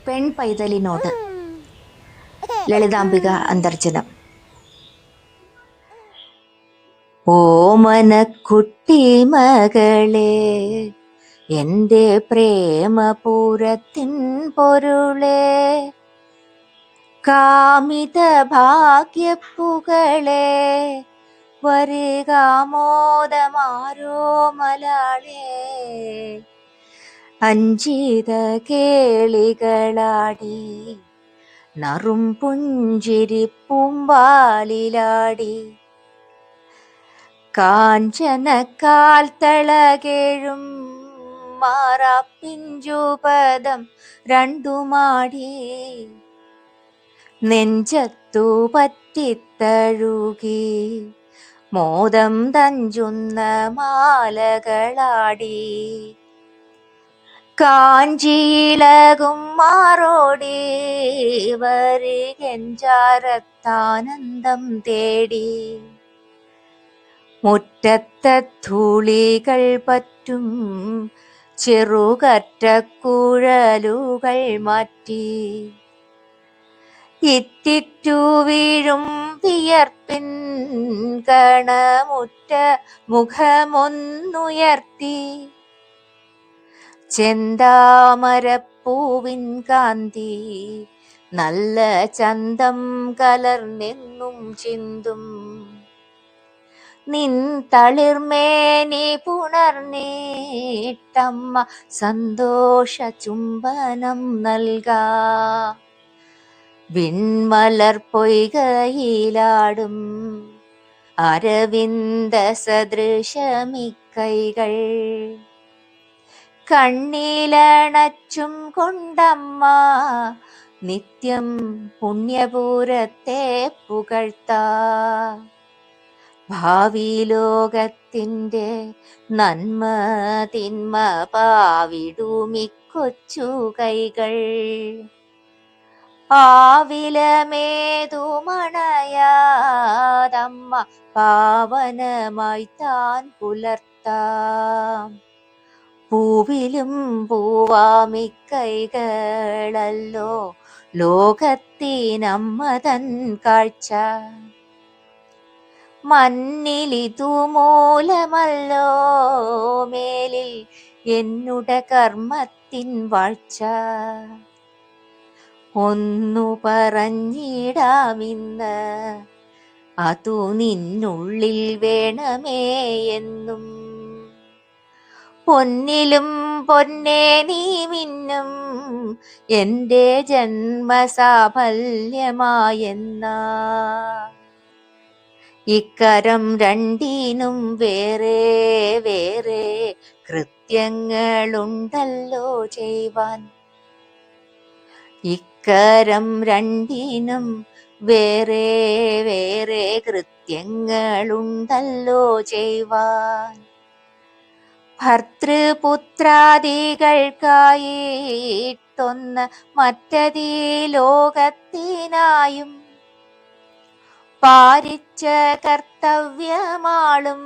പെൺ പൈതലിനോട് ലളിതാംബിക അന്തർജനം. ഓമനക്കുട്ടി മകളെ, എൻ്റെ പ്രേമപൂരത്തിൻ പൊരുളെ, കാമിത ഭാഗ്യപ്പുകളെ, വരികാമോദമാരോ മലാളെ, അഞ്ചിത കേളികളാടി നറും പുഞ്ചിരി പൂമ്പാലിലാടി, കാഞ്ചനക്കാൽ തളകേഴും മാറാപ്പിഞ്ചുപദം രണ്ടുമാടി, നെഞ്ചത്തു പറ്റിത്തഴുകി മോദം തഞ്ചുന്ന മാലകളാടി, കാഞ്ചിയിളകും മാറോടി വരികെഞ്ചാരത്താനന്ദം തേടി, മുറ്റത്തെ ധൂളികൾ പറ്റും ചെറുകറ്റക്കുഴലുകൾ മാറ്റി, ഇറ്റിറ്റു വീഴും വിയർപ്പിൻ കണമുറ്റ മുഖമൊന്നുയർത്തി, ചെന്താമരപ്പൂവിൻ കാന്തി നല്ല ചന്തം കലർന്നെന്നും ചിന്തും, നിൻ തളിർമേനി പുണർന്നീട്ടമ്മ സന്തോഷ ചുംബനം നൽകാ, വിൺമലർ പൊയ്കയിലാടും അരവിന്ദ സദൃശമിക്കൈകൾ, കണ്ണിലണച്ചും കൊണ്ടമ്മ നിത്യം പുണ്യപൂരത്തെ പുകഴ്ത്താ, ഭാവി ലോകത്തിൻ്റെ നന്മ തിന്മ പാവിടുമിക്കൊച്ചു കൈകൾ, ആവിലമേതുമണയാതമ്മ പാവനമായി താൻ പുലർത്താം, പൂവിലും പൂവാമിക്കൈകളല്ലോ ലോകത്തിനമ്മ തൻ കാഴ്ച, മണ്ണിലിതു മൂലമല്ലോ മേലിൽ എന്നുടെ കർമ്മത്തിൻ വാഴ്ച, ഒന്നു പറഞ്ഞിടാമിന്ന് അതു നിന്നുള്ളിൽ വേണമേ എന്നും, പൊന്നിലും പൊന്നേ നീ മിന്നും എൻ്റെ ജന്മസാഫല്യമായെന്നാ, ഇക്കരം രണ്ടിനും വേറെ വേറെ കൃത്യങ്ങളുണ്ടല്ലോ ചെയ്യുവാൻ, ഇക്കരം രണ്ടിനും വേറെ വേറെ കൃത്യങ്ങളുണ്ടല്ലോ ചെയ്യുവാൻ, ഭർതൃപുത്രാദികൾക്കായിട്ടൊന്ന് മറ്റതീ ലോകത്തിനായും പാരിച്ച കർത്തവ്യമാളും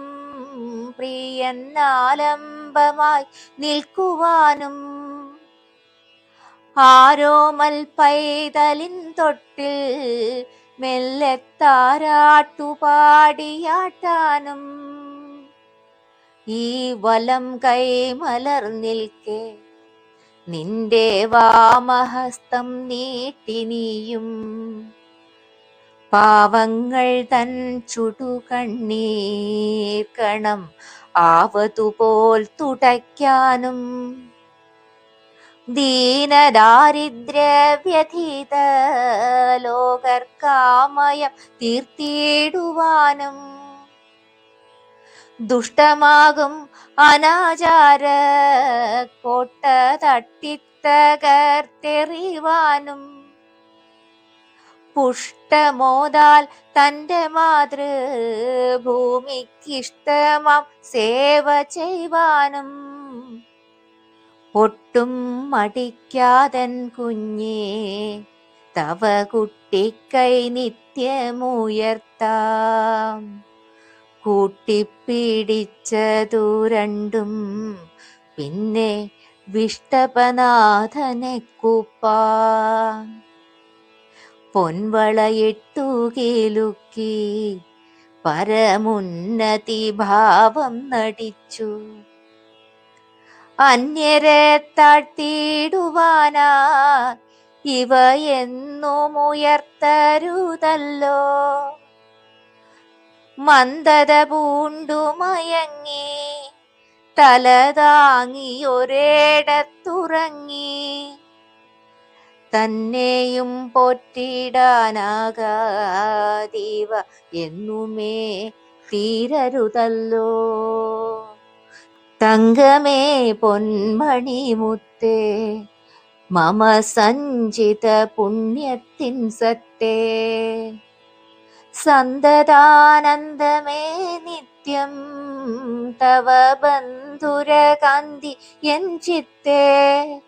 പ്രിയനാലംബമായി നിൽക്കുവാനും, ആരോമൽ പൈതലിൻ തൊട്ടിൽ മെല്ലെ താരാട്ടുപാടിയാട്ടാനും, ഈ വലം കൈ മലർന്നിൽക്കെ നിന്റെ വാമഹസ്തം നീട്ടി നീയും, പാവങ്ങൾ തൻ ചുടുകണ്ണീർ കണം ആവതുപോൽ തുടയ്ക്കാനും, ദീനദാരിദ്ര്യവ്യഥിത ലോകർക്കാമയം തീർത്തിടുവാനും, ദുഷ്ടമാകും അനാചാര കോട്ട തട്ടിത്തകർത്തെറിവാനും, പുഷ്ടമോദാൽ തൻ്റെ മാതൃഭൂമിക്കിഷ്ടമാം സേവ ചെയ്യുവാനും, ഒട്ടും മടിക്കാതൻ കുഞ്ഞേ തവ കുട്ടിക്കൈ നിത്യമുയർത്താം, കൂട്ടിപ്പിടിച്ചതു രണ്ടും പിന്നെ വിഷ്ടപനാഥനെ കൂപ്പാൻ. പൊൻവളയിട്ടു കിലുക്കി പരമുന്നതി ഭാവം നടിച്ചു. അന്യരെ താഴ്ത്തിയിടുവാനാ ഇവയെന്നുമുയർത്തരുതല്ലോ. മന്ദത പൂണ്ടു മയങ്ങി തലതാങ്ങി ഒരേടത്തുറങ്ങി. തന്നെയും പോറ്റിടാനാകാതീവ എന്നുമേ തീരരുതല്ലോ. തങ്കമേ പൊന്മണി മുത്തേ മമ സഞ്ചിത പുണ്യത്തിൻ സത്തേ. സന്തതാനന്ദമേ നിത്യം തവ ബന്ധുരകാന്തി എൻ ചിത്തേ.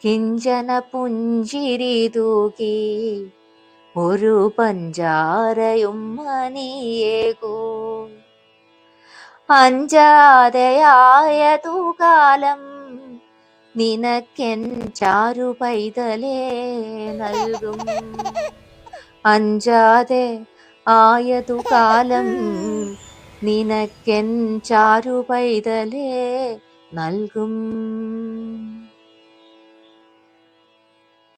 കിഞ്ചന പുഞ്ചിരി തൂകി ഒരു പഞ്ചാരയും മനിയേകൂ. അഞ്ചാതെയായതു കാലം നിനക്കെൻ ചാരു പൈതലേ നൽകും. അഞ്ചാതെ ആയതു കാലം നിനക്കെൻ ചാരു പൈതലേ നൽകും.